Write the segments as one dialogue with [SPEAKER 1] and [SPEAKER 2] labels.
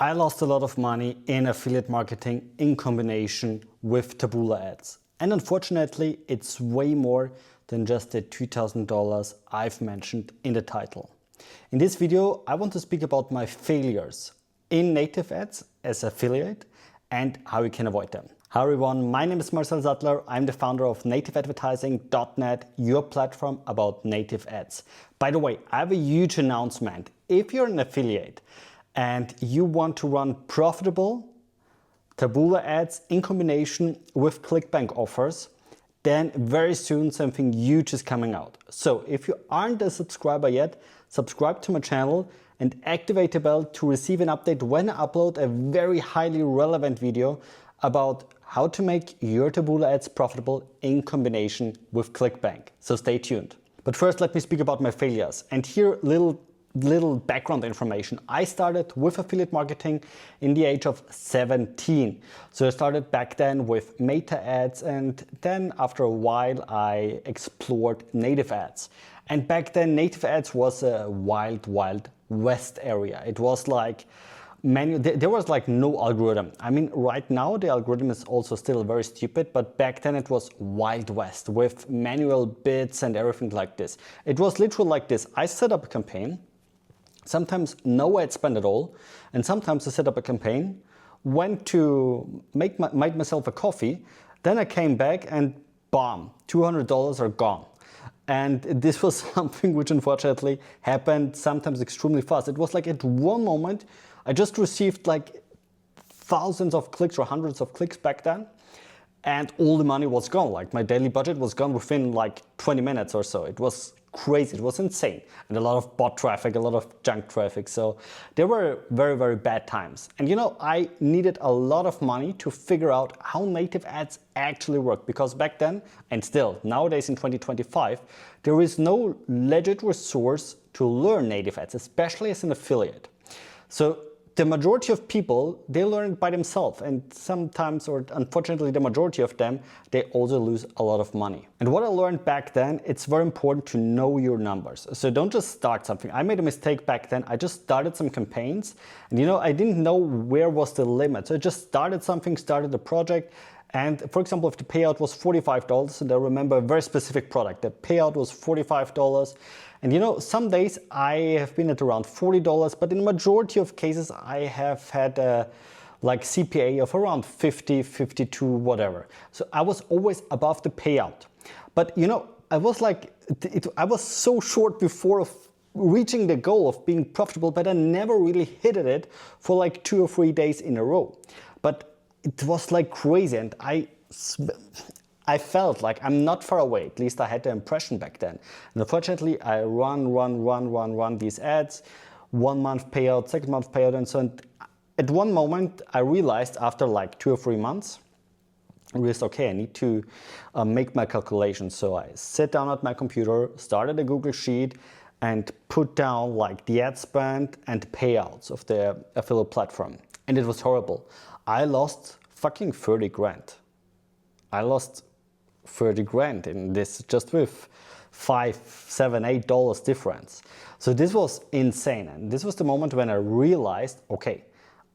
[SPEAKER 1] I lost a lot of money in affiliate marketing in combination with Taboola ads. And unfortunately, it's way more than just the $2,000 I've mentioned in the title. In this video, I want to speak about my failures in native ads as affiliate and how you can avoid them. Hi everyone, my name is Marcel Sattler. I'm the founder of nativeadvertising.net, your platform about native ads. By the way, I have a huge announcement. If you're an affiliate and you want to run profitable Taboola ads in combination with ClickBank offers, then very soon something huge is coming out. So if you aren't a subscriber yet, subscribe to my channel and activate the bell to receive an update when I upload a very highly relevant video about how to make your Taboola ads profitable in combination with ClickBank. So stay tuned. But first, let me speak about my failures. And here, little background information. I started with affiliate marketing in the age of 17. So I started back then with meta ads, and then after a while I explored native ads. And back then native ads was a wild west area. It was like there was like no algorithm. I mean, right now the algorithm is also still very stupid, but back then it was wild west with manual bids and everything like this. It was literally like this. I set up a campaign, sometimes no ad spend at all, and sometimes I set up a campaign, went to make myself a coffee, then I came back and bam, $200 are gone. And this was something which unfortunately happened sometimes extremely fast. It was like at one moment, I just received like thousands of clicks or hundreds of clicks back then, and all the money was gone. Like my daily budget was gone within like 20 minutes or so. It was crazy, it was insane. And a lot of bot traffic, a lot of junk traffic. So there were very bad times. And you know, I needed a lot of money to figure out how native ads actually work. Because back then, and still nowadays in 2025, there is no legit resource to learn native ads, especially as an affiliate. So the majority of people, they learn it by themselves, and sometimes, or unfortunately the majority of them, they also lose a lot of money. And what I learned back then, it's very important to know your numbers. So don't just start something. I made a mistake back then. I just started some campaigns, and you know, I didn't know where was the limit. So I just started something, started a project. And for example, if the payout was $45, and I remember a very specific product, the payout was $45. And you know, some days I have been at around $40, but in the majority of cases, I have had a like CPA of around 50, 52, whatever. So I was always above the payout. But you know, I was like, I was so short before of reaching the goal of being profitable, but I never really hit it for like 2 or 3 days in a row. But it was like crazy, and I felt like I'm not far away. At least I had the impression back then. And unfortunately, I run these ads, 1 month payout, 2nd month payout, and so on. At one moment, I realized after like 2 or 3 months, I realized, okay, I need to make my calculations. So I sat down at my computer, started a Google Sheet, and put down like the ad spend and payouts of the affiliate platform. And it was horrible. I lost fucking 30 grand. I lost 30 grand in this just with $5, $7, $8 difference. So this was insane. And this was the moment when I realized, okay,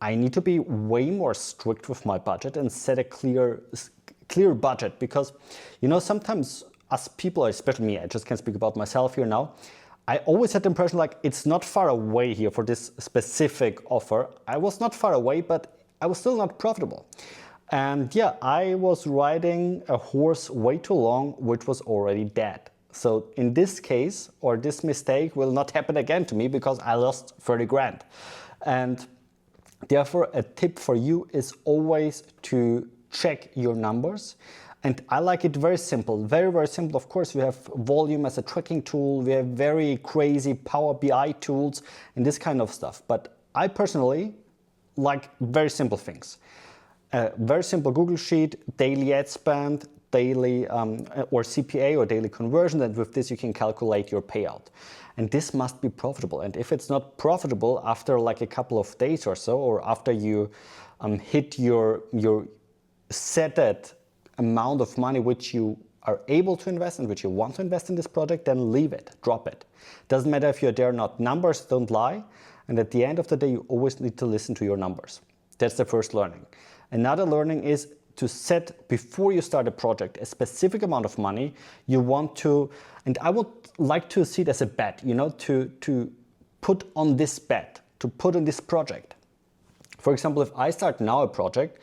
[SPEAKER 1] I need to be way more strict with my budget and set a clear budget, because you know, sometimes us people, especially me, I just can't speak about myself here now, I always had the impression like it's not far away here for this specific offer. I was not far away, but I was still not profitable. And yeah, I was riding a horse way too long, which was already dead. So in this case, or this mistake will not happen again to me, because I lost 30 grand. And therefore, a tip for you is always to check your numbers. And I like it very simple, very simple. Of course, we have volume as a tracking tool. We have very crazy Power BI tools and this kind of stuff. But I personally like very simple things. A very simple Google Sheet, daily ad spend, daily or CPA or daily conversion, and with this you can calculate your payout. And this must be profitable. And if it's not profitable after like a couple of days or so, or after you hit your set amount of money which you are able to invest and which you want to invest in this project, then leave it, drop it. Doesn't matter if you're there or not. Numbers don't lie. And at the end of the day, you always need to listen to your numbers. That's the first learning. Another learning is to set, before you start a project, a specific amount of money you want to, and I would like to see it as a bet, to put on this bet, to put on this project. For example, if I start now a project,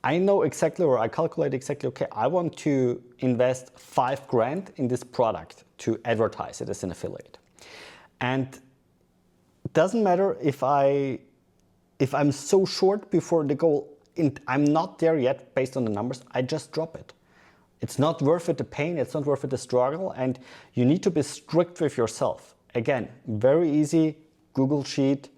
[SPEAKER 1] I know exactly, or I calculate exactly, okay, I want to invest 5 grand in this product to advertise it as an affiliate. And it doesn't matter if I'm so short before the goal, I'm not there yet based on the numbers, I just drop it. It's not worth it the pain, it's not worth it the struggle, and you need to be strict with yourself. Again, very easy, Google Sheet,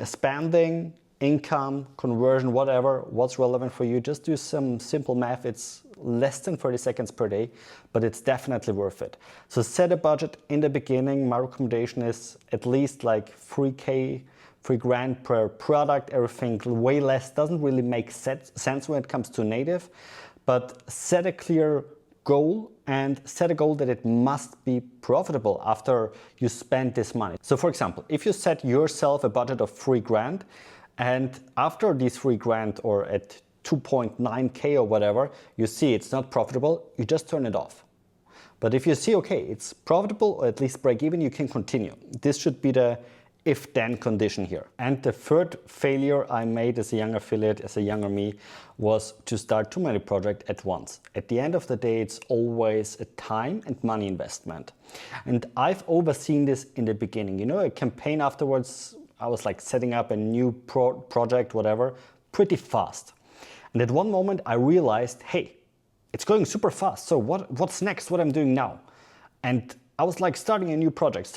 [SPEAKER 1] spending, income, conversion, whatever, what's relevant for you. Just do some simple math. It's less than 30 seconds per day, but it's definitely worth it. So set a budget in the beginning. My recommendation is at least like 3K, 3 grand per product. Everything way less doesn't really make sense when it comes to native, but set a clear goal and set a goal that it must be profitable after you spend this money. So for example, if you set yourself a budget of 3 grand and after these 3 grand or at 2.9K or whatever, you see it's not profitable, you just turn it off. But if you see, okay, it's profitable or at least break even, you can continue. This should be the if-then condition here. And the third failure I made as a young affiliate, as a younger me, was to start too many projects at once. At the end of the day, it's always a time and money investment. And I've overseen this in the beginning. A campaign afterwards, I was like setting up a new project, whatever, pretty fast. And at one moment I realized, hey, it's going super fast. So what's next, what I'm doing now? And I was like starting a new project.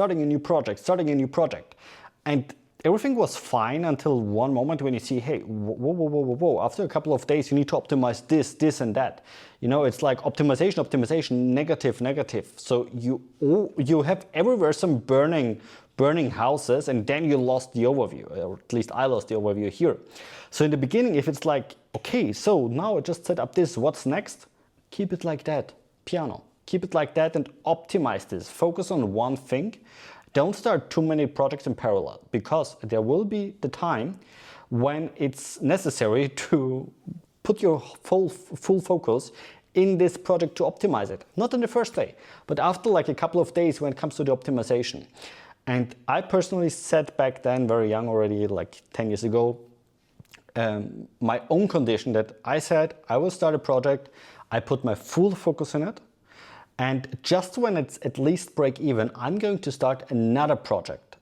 [SPEAKER 1] And everything was fine until one moment when you see, hey, whoa. After a couple of days, you need to optimize this and that. It's like optimization, negative. So you have everywhere some burning houses, and then you lost the overview, or at least I lost the overview here. So in the beginning, if it's like, okay, so now I just set up this, what's next? Keep it like that, piano. Keep it like that and optimize this. Focus on one thing. Don't start too many projects in parallel, because there will be the time when it's necessary to put your full focus in this project to optimize it. Not in the first day, but after like a couple of days when it comes to the optimization. And I personally set back then, very young already, like 10 years ago, my own condition that I said I will start a project, I put my full focus in it, and just when it's at least break even, I'm going to start another project.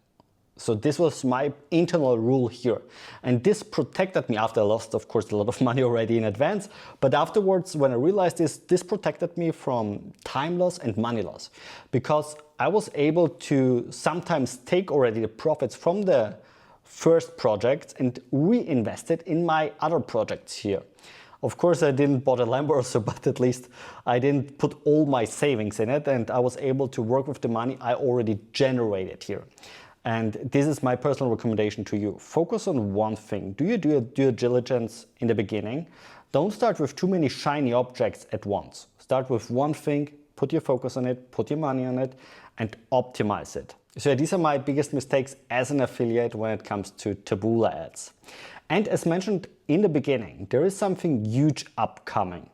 [SPEAKER 1] So this was my internal rule here. And this protected me after I lost, of course, a lot of money already in advance. But afterwards, when I realized this protected me from time loss and money loss. Because I was able to sometimes take already the profits from the first project and reinvest it in my other projects here. Of course, I didn't buy a Lambo also, but at least I didn't put all my savings in it, and I was able to work with the money I already generated here. And this is my personal recommendation to you. Focus on one thing. Do your due diligence in the beginning. Don't start with too many shiny objects at once. Start with one thing, put your focus on it, put your money on it, and optimize it. So these are my biggest mistakes as an affiliate when it comes to Taboola ads. And as mentioned in the beginning, there is something huge upcoming.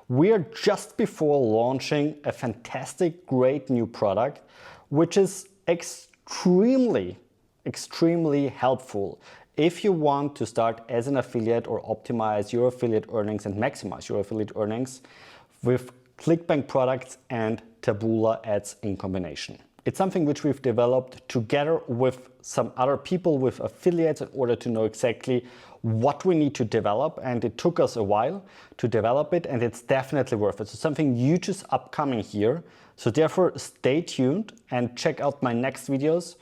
[SPEAKER 1] We are just before launching a fantastic, great new product, which is extremely helpful if you want to start as an affiliate or optimize your affiliate earnings and maximize your affiliate earnings with ClickBank products and Taboola ads in combination. It's something which we've developed together with some other people, with affiliates, in order to know exactly what we need to develop. And it took us a while to develop it, and it's definitely worth it. So something huge is upcoming here. So therefore, stay tuned and check out my next videos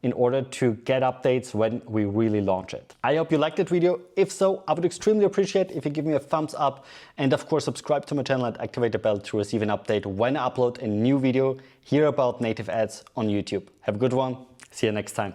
[SPEAKER 1] in order to get updates when we really launch it. I hope you liked that video. If so, I would extremely appreciate if you give me a thumbs up, and of course subscribe to my channel and activate the bell to receive an update when I upload a new video here about native ads on YouTube. Have a good one. See you next time.